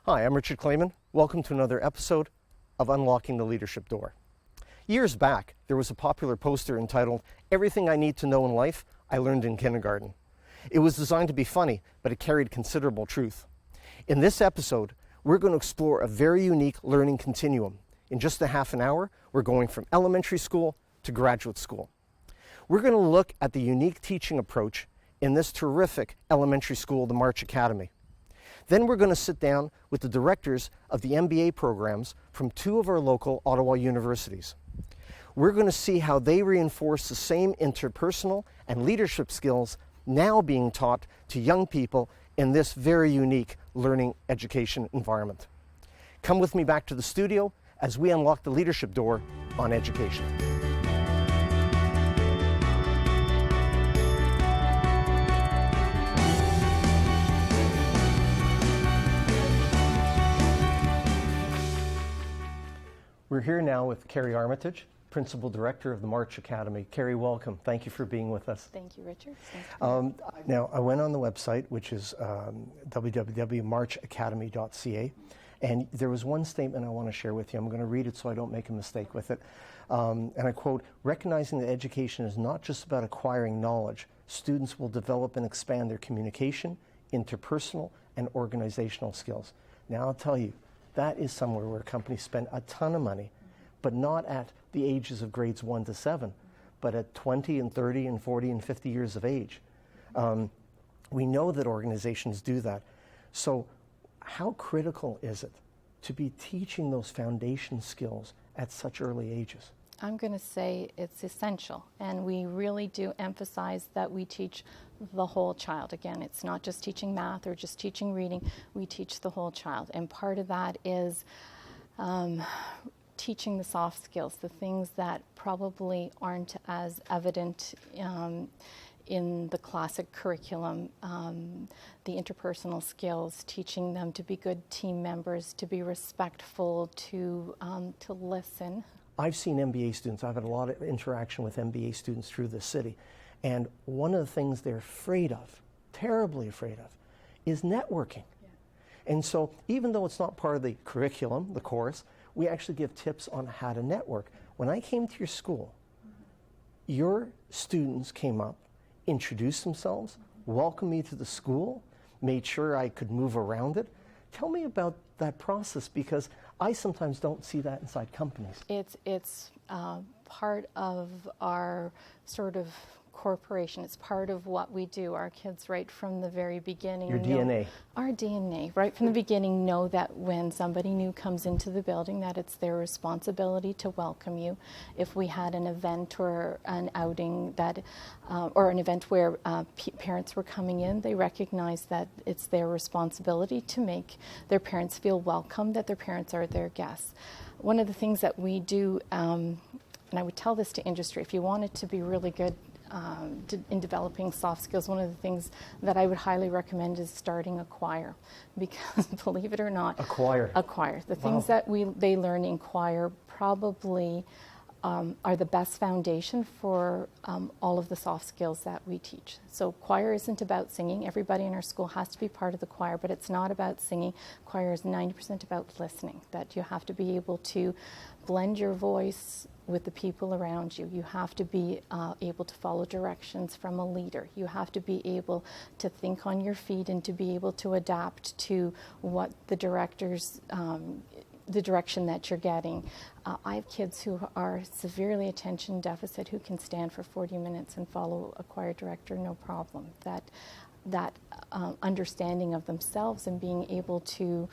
Hi, I'm Richard Clayman. Welcome to another episode of Unlocking the Leadership Door. Years back, there was a popular poster entitled, "Everything I Need to Know in Life, I Learned in Kindergarten." It was designed to be funny, but it carried considerable truth. In this episode, we're going to explore a very unique learning continuum. In just a half an hour, we're going from elementary school to graduate school. We're going to look at the unique teaching approach in this terrific elementary school, the March Academy. Then we're going to sit down with the directors of the MBA programs from two of our local Ottawa universities. We're going to see how they reinforce the same interpersonal and leadership skills now being taught to young people in this very unique learning education environment. Come with me back to the studio as we unlock the leadership door on education. We're here now with Carrie Armitage, Principal Director of the March Academy. Carrie, welcome. Thank you for being with us. Thank you, Richard. Now, I went on the website, which is www.marchacademy.ca, and there was one statement I want to share with you. I'm going to read it so I don't make a mistake with it. And I quote, "Recognizing that education is not just about acquiring knowledge, students will develop and expand their communication, interpersonal, and organizational skills." Now, I'll tell you, that is somewhere where companies spend a ton of money, but not at the ages of grades 1 to 7, but at 20 and 30 and 40 and 50 years of age. We know that organizations do that. So how critical is it to be teaching those foundation skills at such early ages? I'm going to say it's essential, and we really do emphasize that we teach the whole child. Again, it's not just teaching math or just teaching reading, we teach the whole child. And part of that is teaching the soft skills, the things that probably aren't as evident in the classic curriculum, the interpersonal skills, teaching them to be good team members, to be respectful, to listen. I've seen MBA students, I've had a lot of interaction with MBA students through the city, and one of the things they're afraid of, terribly afraid of, is networking. Yeah. And so even though it's not part of the curriculum, the course, we actually give tips on how to network. When I came to your school, your students came up, introduced themselves, welcomed me to the school, made sure I could move around it. Tell me about that process, because I sometimes don't see that inside companies. It's part of our sort of corporation. It's part of what we do. Our kids, right from the very beginning, your DNA. Our DNA, right from the beginning, know that when somebody new comes into the building, that it's their responsibility to welcome you. If we had an event or an outing that, or an event where parents were coming in, they recognize that it's their responsibility to make their parents feel welcome, that their parents are their guests. One of the things that we do, and I would tell this to industry, if you want it to be really good in developing soft skills, one of the things that I would highly recommend is starting a choir, because believe it or not, a choir. The things that they learn in choir probably are the best foundation for all of the soft skills that we teach. So choir isn't about singing. Everybody in our school has to be part of the choir, but it's not about singing. Choir is 90% about listening, that you have to be able to blend your voice with the people around you. You have to be able to follow directions from a leader. You have to be able to think on your feet and to be able to adapt to what the director's the direction that you're getting. I have kids who are severely attention deficit who can stand for 40 minutes and follow a choir director no problem. That understanding of themselves and being able to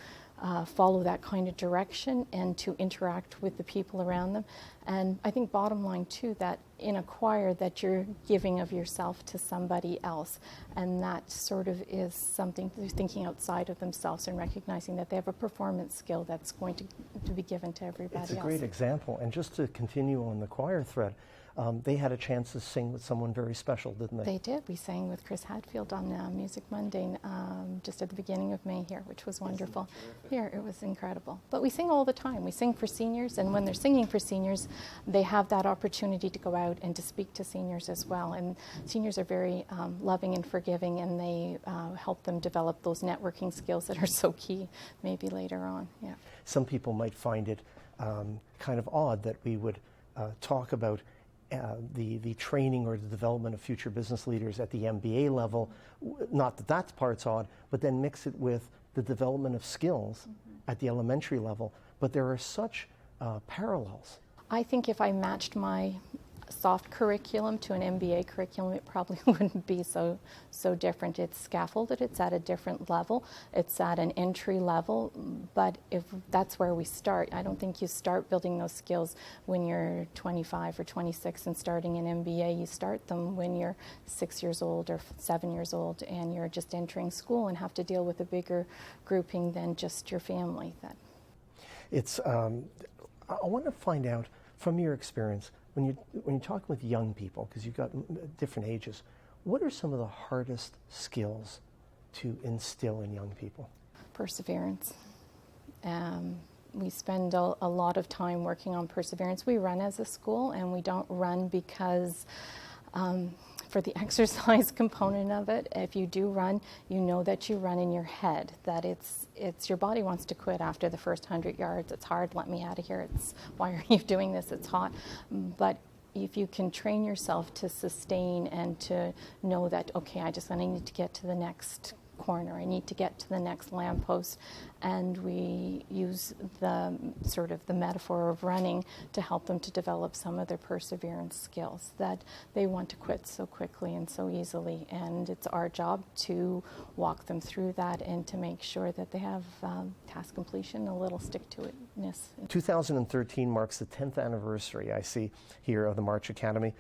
follow that kind of direction and to interact with the people around them. And I think bottom line too, that in a choir that you're giving of yourself to somebody else, and that sort of is something they're thinking outside of themselves and recognizing that they have a performance skill that's going to be given to everybody else. It's a great example. And just to continue on the choir thread, they had a chance to sing with someone very special, didn't they? They did. We sang with Chris Hadfield on Music Monday just at the beginning of May here, which was wonderful. Here, it was incredible. But we sing all the time. We sing for seniors, and when they're singing for seniors, they have that opportunity to go out and to speak to seniors as well. And seniors are very loving and forgiving, and they help them develop those networking skills that are so key maybe later on. Yeah. Some people might find it kind of odd that we would talk about the training or the development of future business leaders at the MBA level, not that that part's odd, but then mix it with the development of skills at the elementary level. But there are such parallels. I think if I matched my soft curriculum to an MBA curriculum, it probably wouldn't be so different. It's scaffolded, it's at a different level, it's at an entry level, but if that's where we start, I don't think you start building those skills when you're 25 or 26 and starting an MBA. You start them when you're 6 years old or 7 years old and you're just entering school and have to deal with a bigger grouping than just your family. It's, I want to find out from your experience, when you talk with young people, because you've got different ages, what are some of the hardest skills to instill in young people? Perseverance. We spend a lot of time working on perseverance. We run as a school, and we don't run because for the exercise component of it. If you do run, you know that you run in your head, that it's your body wants to quit after the first 100 yards. It's hard, let me out of here. Why are you doing this? It's hot. But if you can train yourself to sustain and to know that, okay, I need to get to the next corner, I need to get to the next lamppost, and we use the sort of the metaphor of running to help them to develop some of their perseverance skills that they want to quit so quickly and so easily, and it's our job to walk them through that and to make sure that they have task completion, a little stick-to-itness. 2013 marks the 10th anniversary, I see here, of the March Academy.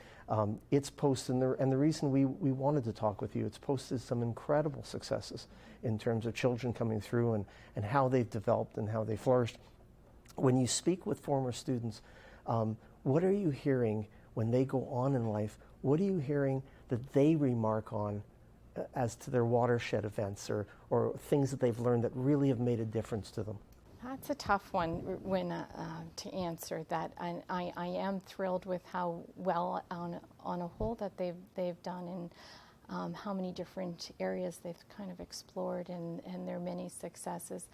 It's posted, and the reason we wanted to talk with you, it's posted some incredible successes in terms of children coming through and how they've developed and how they flourished. When you speak with former students, what are you hearing when they go on in life? What are you hearing that they remark on as to their watershed events or things that they've learned that really have made a difference to them? That's a tough one to answer that. I am thrilled with how well on a whole that they've done and how many different areas they've kind of explored and their many successes.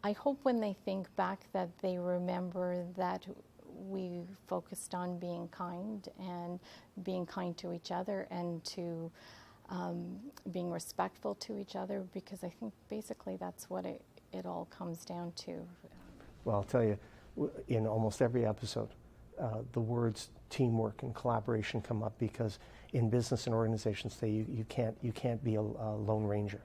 I hope when they think back that they remember that we focused on being kind to each other and to being respectful to each other, because I think basically that's what it all comes down to. Well, I'll tell you, in almost every episode, the words teamwork and collaboration come up, because in business and organizations today, you can't be a lone ranger.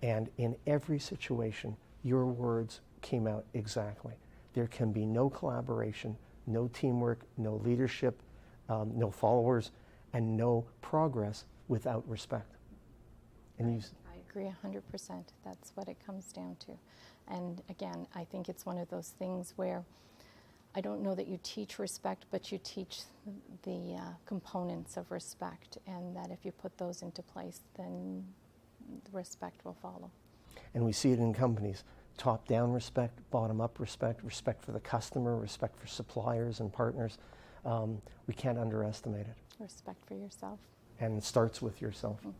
And in every situation, your words came out exactly. There can be no collaboration, no teamwork, no leadership, no followers, and no progress without respect. And I agree 100%. That's what it comes down to. And again, I think it's one of those things where I don't know that you teach respect, but you teach the components of respect, and that if you put those into place, then the respect will follow. And we see it in companies. Top-down respect, bottom-up respect, respect for the customer, respect for suppliers and partners. We can't underestimate it. Respect for yourself. And it starts with yourself. Mm-hmm.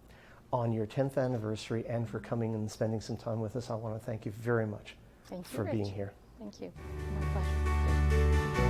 On your 10th anniversary, and for coming and spending some time with us, I want to thank you very much for being here. Thank you. My pleasure.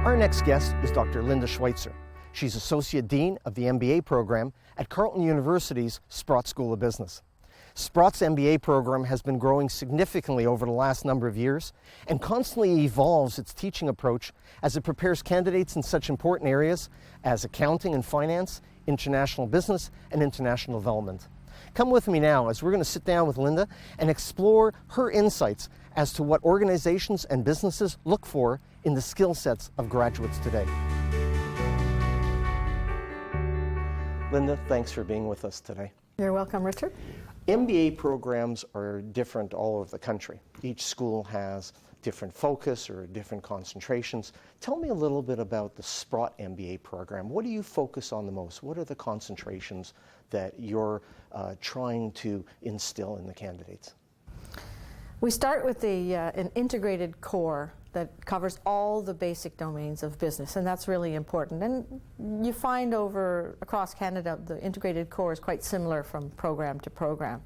Our next guest is Dr. Linda Schweitzer. She's Associate Dean of the MBA program at Carleton University's Sprott School of Business. Sprott's MBA program has been growing significantly over the last number of years and constantly evolves its teaching approach as it prepares candidates in such important areas as accounting and finance, international business, and international development. Come with me now as we're going to sit down with Linda and explore her insights as to what organizations and businesses look for in the skill sets of graduates today. Linda, thanks for being with us today. You're welcome, Richard. MBA programs are different all over the country. Each school has different focus or different concentrations. Tell me a little bit about the Sprott MBA program. What do you focus on the most? What are the concentrations that you're trying to instill in the candidates? We start with an integrated core that covers all the basic domains of business, and that's really important. And you find across Canada, the integrated core is quite similar from program to program.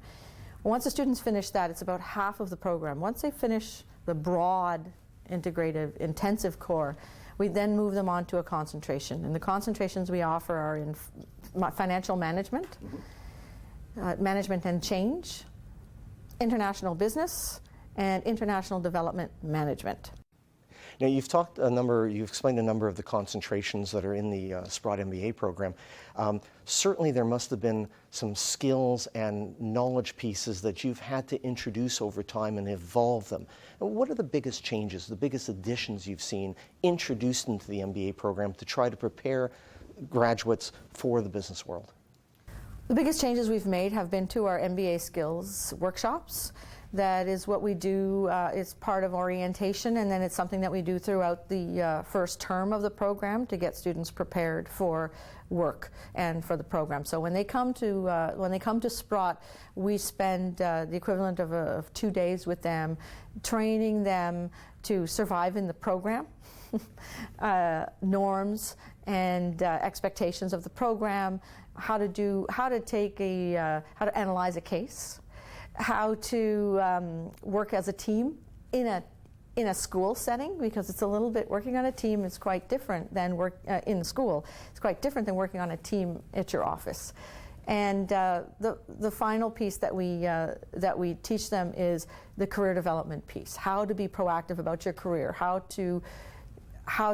Once the students finish that, it's about half of the program. Once they finish the broad, integrated, intensive core, we then move them on to a concentration. And the concentrations we offer are in financial management, management and change, international business, and international development management. Now, you've explained a number of the concentrations that are in the Sprott MBA program. Certainly there must have been some skills and knowledge pieces that you've had to introduce over time and evolve them. And what are the biggest changes, the biggest additions you've seen introduced into the MBA program to try to prepare graduates for the business world? The biggest changes we've made have been to our MBA skills workshops. That is what we do. It's part of orientation, and then it's something that we do throughout the first term of the program to get students prepared for work and for the program. So when they come to Sprott, we spend the equivalent of 2 days with them, training them to survive in the program, norms and expectations of the program, how to analyze a case, how to work as a team in a school setting, because it's a little bit, working on a team is quite different than work in the school. It's quite different than working on a team at your office. And the final piece that we teach them is the career development piece. How to be proactive about your career, how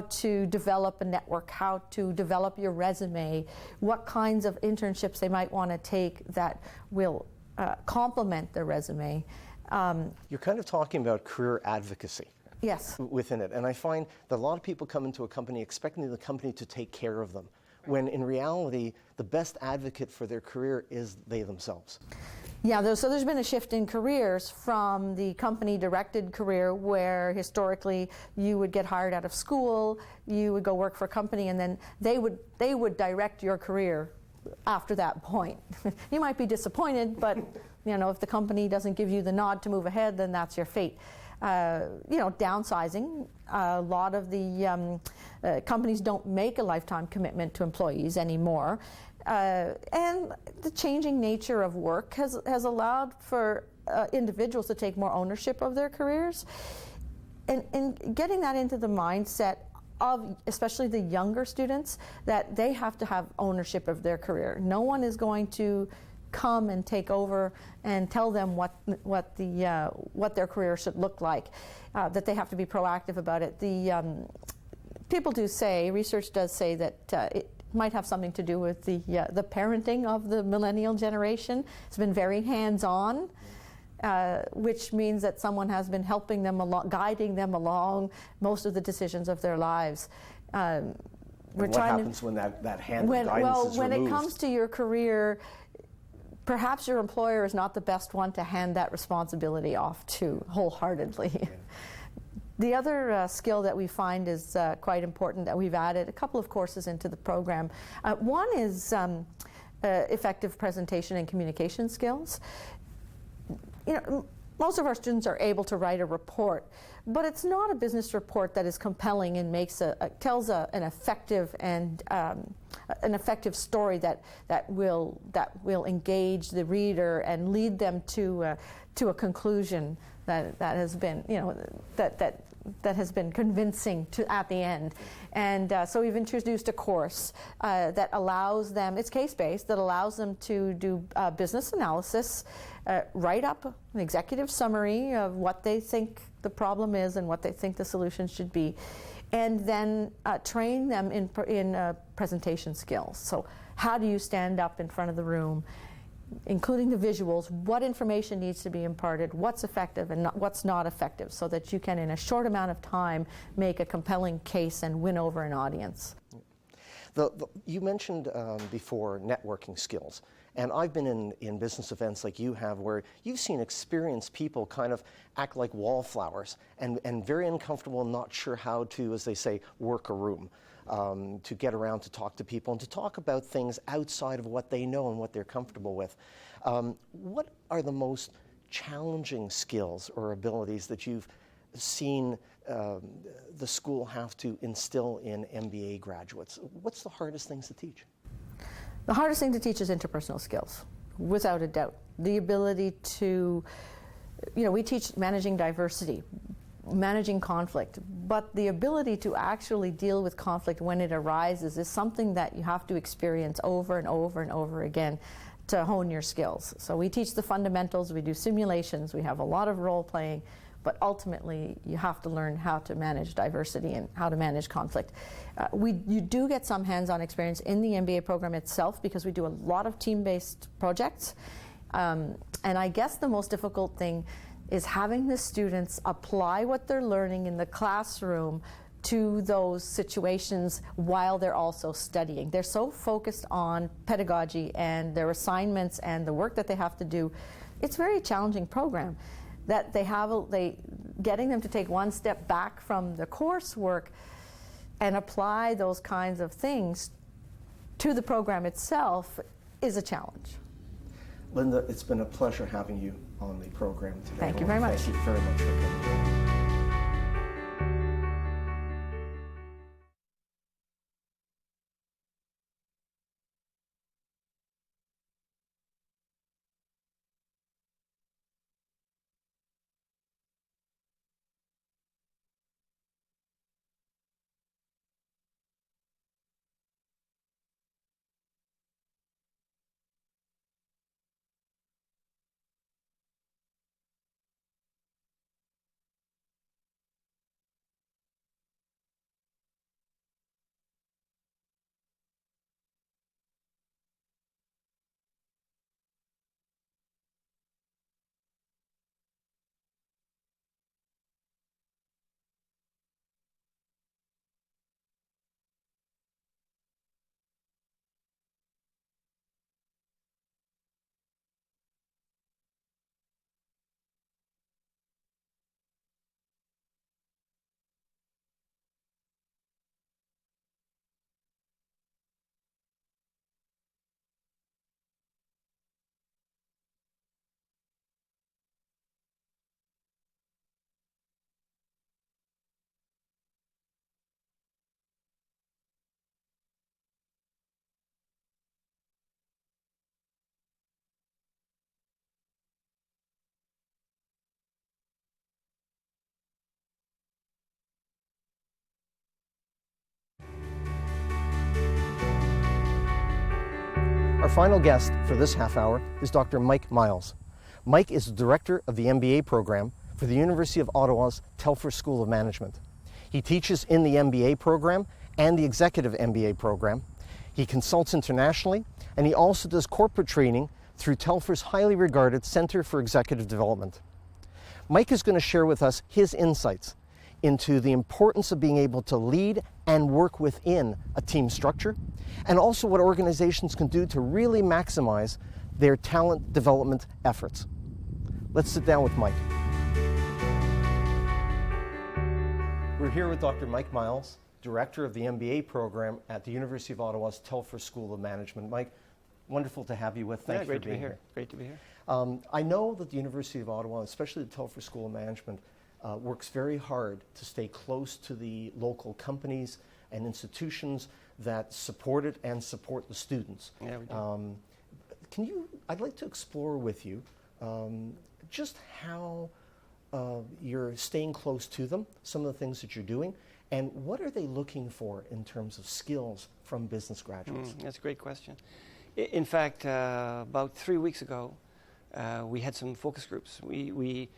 to develop a network, how to develop your resume, what kinds of internships they might want to take that will complement their resume. You're kind of talking about career advocacy. Yes. Within it. And I find that a lot of people come into a company expecting the company to take care of them, when in reality, the best advocate for their career is they themselves. Yeah, so there's been a shift in careers from the company-directed career, where historically you would get hired out of school, you would go work for a company, and then they would direct your career after that point. You might be disappointed, but if the company doesn't give you the nod to move ahead, then that's your fate. Downsizing. A lot of the companies don't make a lifetime commitment to employees anymore. And the changing nature of work has allowed for individuals to take more ownership of their careers. And getting that into the mindset of especially the younger students, that they have to have ownership of their career. No one is going to come and take over and tell them what their career should look like. That they have to be proactive about it. People do say, research does say that it might have something to do with the parenting of the millennial generation. It's been very hands-on. Which means that someone has been helping them along, guiding them along most of the decisions of their lives. What happens when that hand of guidance is when removed? it comes to your career, perhaps your employer is not the best one to hand that responsibility off to wholeheartedly. Yeah. The other skill that we find is quite important, that we've added a couple of courses into the program. One is effective presentation and communication skills. Most of our students are able to write a report, but it's not a business report that is compelling and tells an effective and an effective story that will engage the reader and lead them to a conclusion that has been that that has been convincing at the end. And so we've introduced a course that allows them, it's case-based, that allows them to do business analysis, write up an executive summary of what they think the problem is and what they think the solution should be, and then train them in presentation skills. So how do you stand up in front of the room, including the visuals, what information needs to be imparted, what's effective and what's not effective, so that you can, in a short amount of time, make a compelling case and win over an audience. You mentioned before networking skills, and I've been in business events like you have, where you've seen experienced people kind of act like wallflowers and very uncomfortable and not sure how to, as they say, work a room. To get around to talk to people and to talk about things outside of what they know and what they're comfortable with. What are the most challenging skills or abilities that you've seen the school have to instill in MBA graduates? What's the hardest things to teach? The hardest thing to teach is interpersonal skills, without a doubt. The ability to, we teach managing diversity, managing conflict, but the ability to actually deal with conflict when it arises is something that you have to experience over and over and over again to hone your skills. So we teach the fundamentals, we do simulations, we have a lot of role playing, but ultimately you have to learn how to manage diversity and how to manage conflict. You do get some hands-on experience in the MBA program itself, because we do a lot of team-based projects, and I guess the most difficult thing is having the students apply what they're learning in the classroom to those situations while they're also studying. They're so focused on pedagogy and their assignments and the work that they have to do. It's a very challenging program that getting them to take one step back from the coursework and apply those kinds of things to the program itself is a challenge. Linda, it's been a pleasure having you on the program today. Thank you very much. Thank you very much for coming. Our final guest for this half hour is Dr. Mike Miles. Mike is the director of the MBA program for the University of Ottawa's Telfer School of Management. He teaches in the MBA program and the Executive MBA program. He consults internationally, and he also does corporate training through Telfer's highly regarded Center for Executive Development. Mike is going to share with us his insights into the importance of being able to lead and work within a team structure, and also what organizations can do to really maximize their talent development efforts. Let's sit down with Mike. We're here with Dr. Mike Miles, Director of the MBA program at the University of Ottawa's Telfer School of Management. Mike, wonderful to have you with. Thank you for being here. Great to be here. I know that the University of Ottawa, especially the Telfer School of Management, works very hard to stay close to the local companies and institutions that support it and support the students. Yeah, we do. I'd like to explore with you just how you're staying close to them, some of the things that you're doing, and what are they looking for in terms of skills from business graduates? That's a great question. In fact, about 3 weeks ago, we had some focus groups. We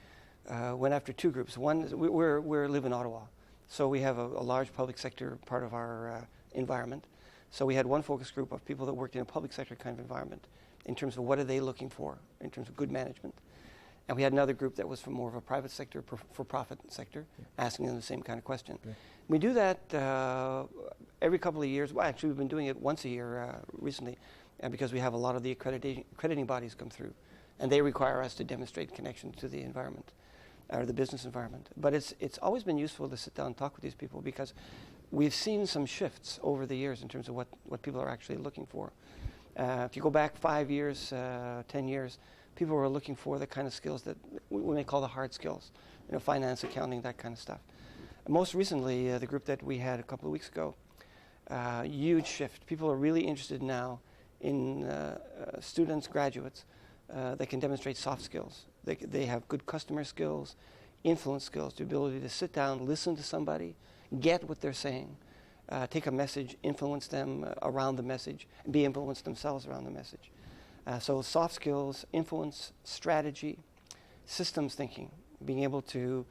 went after two groups. One is we live in Ottawa, so we have a large public sector part of our environment. So we had one focus group of people that worked in a public sector kind of environment in terms of what are they looking for in terms of good management. And we had another group that was from more of a private sector, for-profit sector, asking them the same kind of question. Yeah. We do that every couple of years. Well, actually, we've been doing it once a year recently, because we have a lot of the accrediting bodies come through, and they require us to demonstrate connection to the environment, or the business environment. But it's always been useful to sit down and talk with these people, because we've seen some shifts over the years in terms of what people are actually looking for. If you go back 5 years, 10 years, people were looking for the kind of skills that we may call the hard skills, finance, accounting, that kind of stuff. Most recently, the group that we had a couple of weeks ago, huge shift. People are really interested now in students, graduates, that can demonstrate soft skills. They have good customer skills, influence skills, the ability to sit down, listen to somebody, get what they're saying, take a message, influence them around the message, and be influenced themselves around the message. So soft skills, influence, strategy, systems thinking, being able to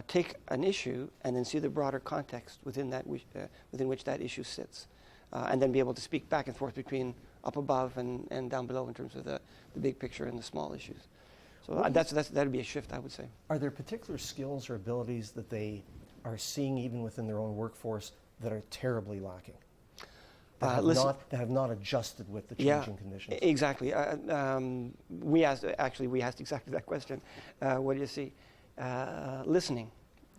take an issue and then see the broader context within which that issue sits, and then be able to speak back and forth between up above and down below in terms of the big picture and the small issues. So that'd be a shift, I would say. Are there particular skills or abilities that they are seeing even within their own workforce that are terribly lacking? That have not adjusted with the changing conditions. Exactly. We asked exactly that question. What do you see? Listening,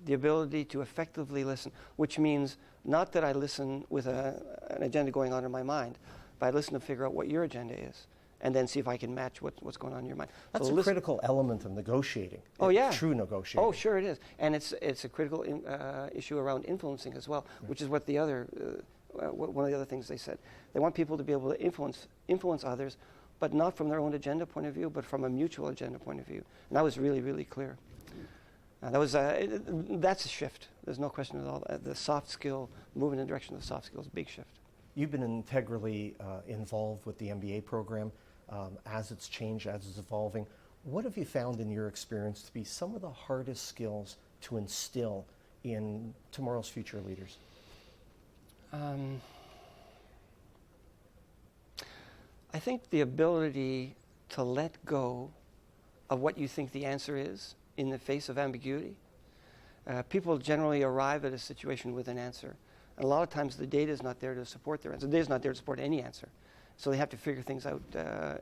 the ability to effectively listen, which means not that I listen with an agenda going on in my mind, but I listen to figure out what your agenda is, and then see if I can match what's going on in your mind. That's a critical element of negotiating. Oh, yeah. True negotiating. Oh, sure it is. And it's a critical issue around influencing as well, which is what one of the other things they said. They want people to be able to influence others, but not from their own agenda point of view, but from a mutual agenda point of view. And that was really, really clear. That's a shift. There's no question at all. The soft skill, moving in the direction of the soft skills, big shift. You've been integrally involved with the MBA program as it's changed, as it's evolving. What have you found in your experience to be some of the hardest skills to instill in tomorrow's future leaders? I think the ability to let go of what you think the answer is in the face of ambiguity. People generally arrive at a situation with an answer. And a lot of times the data is not there to support their answer. The data is not there to support any answer. So they have to figure things out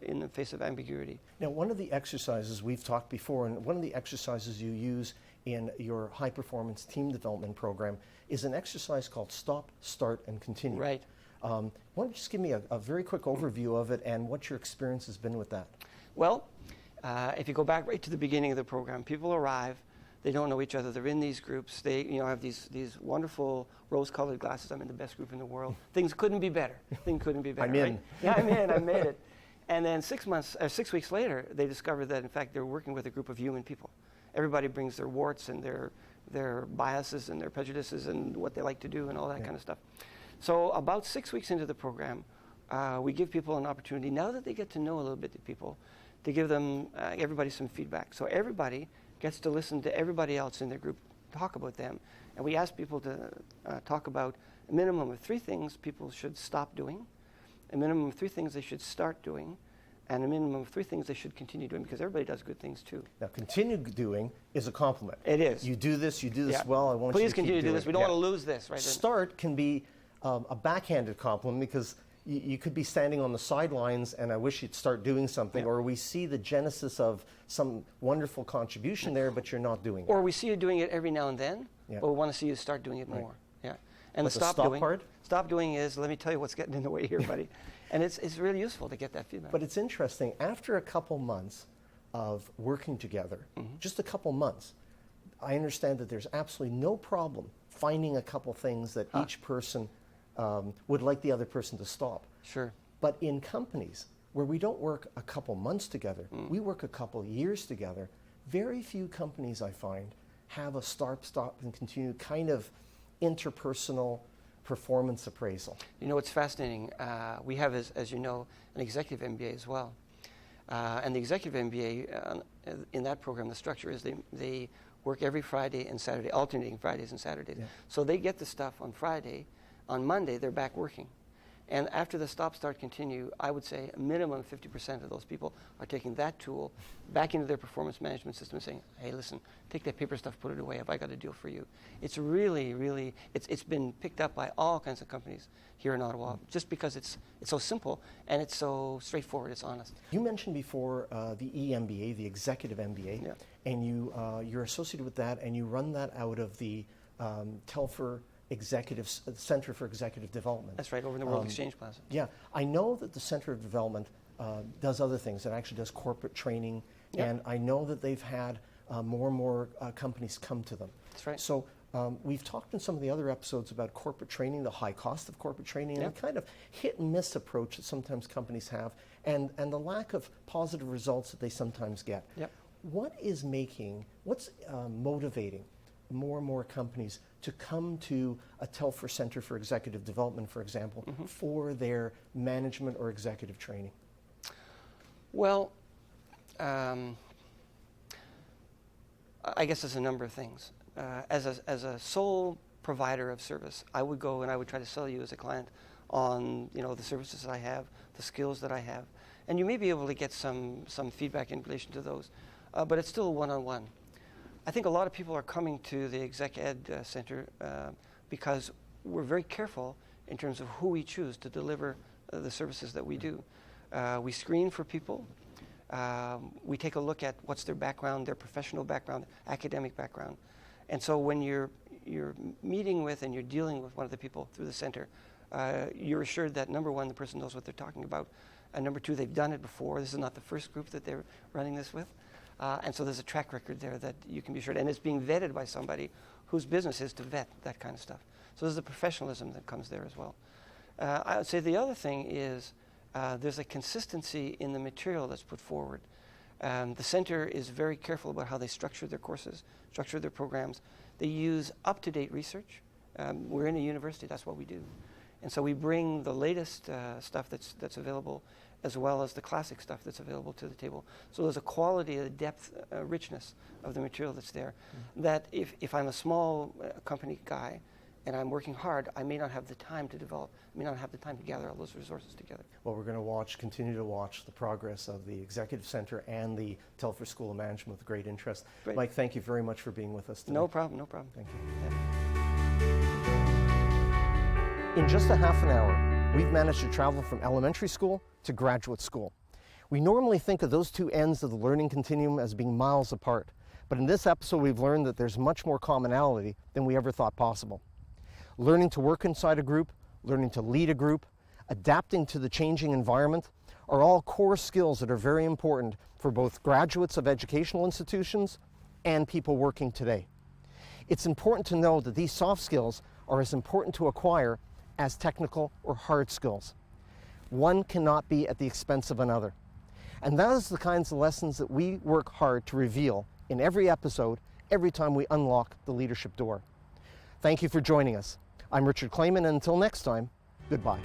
in the face of ambiguity. Now, one of the exercises we've talked before, and one of the exercises you use in your high-performance team development program is an exercise called Stop, Start, and Continue. Right. Why don't you just give me a very quick overview of it and what your experience has been with that? Well, if you go back right to the beginning of the program, people arrive, they don't know each other, they're in these groups, they have these wonderful rose-colored glasses, I'm in the best group in the world. Things couldn't be better. Things couldn't be better. I'm in. Right? Yeah, I'm in, I made it. And then 6 weeks later, they discovered that in fact they're working with a group of human people. Everybody brings their warts and their biases and their prejudices and what they like to do and all that kind of stuff. So about 6 weeks into the program, we give people an opportunity, now that they get to know a little bit the people, to give them, everybody some feedback. So everybody gets to listen to everybody else in their group talk about them. And we ask people to talk about a minimum of 3 things people should stop doing, a minimum of 3 things they should start doing, and a minimum of 3 things they should continue doing, because everybody does good things too. Now, continue doing is a compliment. It is. You do this well, I want you to Please continue to do this. We don't want to lose this. Right? Start can be a backhanded compliment, because you could be standing on the sidelines and I wish you'd start doing something, or we see the genesis of some wonderful contribution there, but you're not doing it. Or we see you doing it every now and then, but we want to see you start doing it more. Yeah. And But the the stop part? Stop doing is, let me tell you what's getting in the way here, buddy. And it's really useful to get that feedback. But it's interesting, after a couple months of working together, just a couple months, I understand that there's absolutely no problem finding a couple things that each person would like the other person to stop. Sure. But in companies where we don't work a couple months together, we work a couple years together, Very few companies, I find, have a start, stop, and continue kind of interpersonal performance appraisal. You know, it's fascinating. We have, as you know, an executive MBA as well. And the executive MBA, in that program, the structure is they work every Friday and Saturday, alternating Fridays and Saturdays. Yeah. So they get the stuff on Friday. On Monday, they're back working. And after the stop, start, continue, I would say a minimum of 50% of those people are taking that tool back into their performance management system and saying, hey, listen, take that paper stuff, put it away. Have I got a deal for you? It's really, really, it's been picked up by all kinds of companies here in Ottawa just because it's so simple and it's so straightforward, it's honest. You mentioned before the EMBA, the Executive MBA, Yeah. and you're associated with that, and you run that out of the Telfer Center for Executive Development. That's right, over in the World Exchange Plaza. Yeah, I know that the Center of Development does other things. It actually does corporate training, Yep. and I know that they've had more and more companies come to them. That's right. So we've talked in some of the other episodes about corporate training, the high cost of corporate training, and Yep. the kind of hit and miss approach that sometimes companies have, and the lack of positive results that they sometimes get. Yep. What's motivating more and more companies to come to a Telfer Center for Executive Development, for example, for their management or executive training? Well, I guess there's a number of things. As a sole provider of service, I would go and I would try to sell you as a client on the services that I have, the skills that I have, and you may be able to get some feedback in relation to those, but it's still one-on-one. I think a lot of people are coming to the Exec Ed Center because we're very careful in terms of who we choose to deliver the services that we do. We screen for people. We take a look at what's their background, their professional background, academic background. And so when you're meeting with and you're dealing with one of the people through the center, you're assured that, number one, the person knows what they're talking about, and number two, they've done it before. This is not the first group that they're running this with. And so there's a track record there that you can be assured. And it's being vetted by somebody whose business is to vet that kind of stuff. So there's a professionalism that comes there as well. I would say the other thing is there's a consistency in the material that's put forward. The center is very careful about how they structure their courses, structure their programs. They use up-to-date research. We're in a university, that's what we do. And so we bring the latest stuff that's available, as well as the classic stuff that's available to the table. So there's a quality, a depth, richness of the material that's there, that if I'm a small company guy and I'm working hard, I may not have the time to develop, I may not have the time to gather all those resources together. Well, we're going to continue to watch the progress of the Executive Center and the Telfer School of Management with great interest. Great. Mike, thank you very much for being with us today. No problem, no problem. Thank you. Yeah. In just a half an hour, we've managed to travel from elementary school to graduate school. We normally think of those two ends of the learning continuum as being miles apart, but in this episode we've learned that there's much more commonality than we ever thought possible. Learning to work inside a group, learning to lead a group, adapting to the changing environment are all core skills that are very important for both graduates of educational institutions and people working today. It's important to know that these soft skills are as important to acquire as technical or hard skills. One cannot be at the expense of another. And that is the kinds of lessons that we work hard to reveal in every episode, every time we unlock the leadership door. Thank you for joining us. I'm Richard Clayman, and until next time, goodbye.